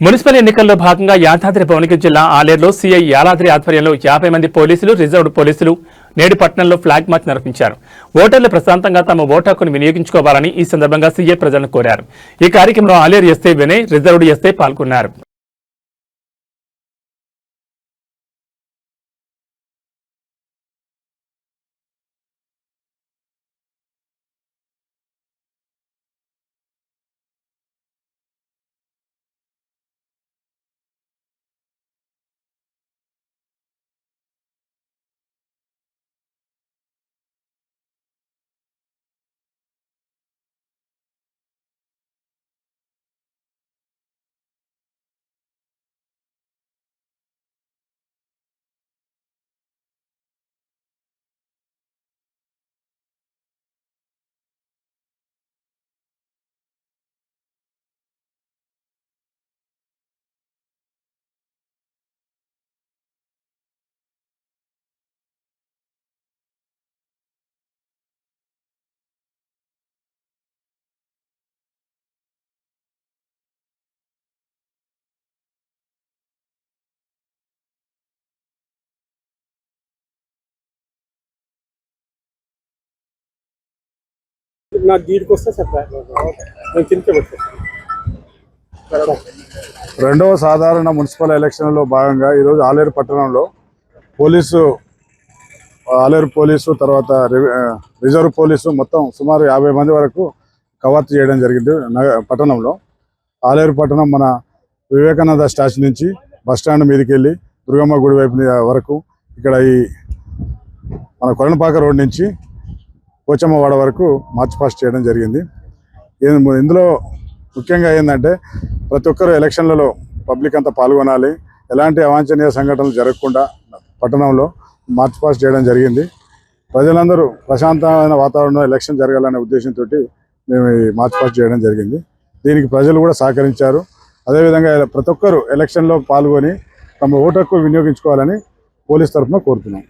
Municipal ఎన్నికల్లో భాగంగా యాదాద్రి భువనగిరి జిల్లా ఆలేరులో సీఐ యాదాద్రి ఆధ్వర్యంలో 50 మంది పోలీసులు, రిజర్వ్డ్ పోలీసులు నేడు పట్టణంలో ఫ్లాగ్ మార్చ్ నిర్వహించారు. ఓటర్లు ప్రశాంతంగా తమ ఓటు హక్కును వినియోగించుకోవాలని ఈ సందర్భంగా సీఐ ప్రజలను కోరారు. ఈ కార్యక్రమంలో Aler SI Vinay, reserved SI పాల్గొన్నారు. నాకు దీనికి వస్తే రెండవ సాధారణ మున్సిపల్ ఎలక్షన్లో భాగంగా ఈరోజు ఆలేరు పట్టణంలో ఆలేరు పోలీసు తర్వాత రిజర్వ్ పోలీసు మొత్తం సుమారు 50 మంది వరకు కవాతు చేయడం జరిగింది. పట్టణంలో ఆలేరు పట్టణం మన వివేకానంద స్టాచ్యూ నుంచి బస్టాండ్ మీదకి వెళ్ళి దుర్గమ్మ గుడి వైపు వరకు, ఇక్కడ ఈ మన కొరణపాక రోడ్ నుంచి పోచమ్మవాడ వరకు మార్చ్ పాస్ట్ చేయడం జరిగింది. ఇందులో ముఖ్యంగా ఏంటంటే ప్రతి ఒక్కరు ఎలక్షన్లలో పబ్లిక్ అంతా పాల్గొనాలి, ఎలాంటి అవాంఛనీయ సంఘటనలు జరగకుండా పట్టణంలో మార్చ్ పాస్ట్ చేయడం జరిగింది. ప్రజలందరూ ప్రశాంతమైన వాతావరణంలో ఎలక్షన్ జరగాలనే ఉద్దేశంతో మేము ఈ మార్చ్ పాస్ట్ చేయడం జరిగింది. దీనికి ప్రజలు కూడా సహకరించారు. అదేవిధంగా ప్రతి ఒక్కరు ఎలక్షన్లో పాల్గొని తమ ఓటు హక్కు వినియోగించుకోవాలని పోలీస్ తరఫున కోరుతున్నాం.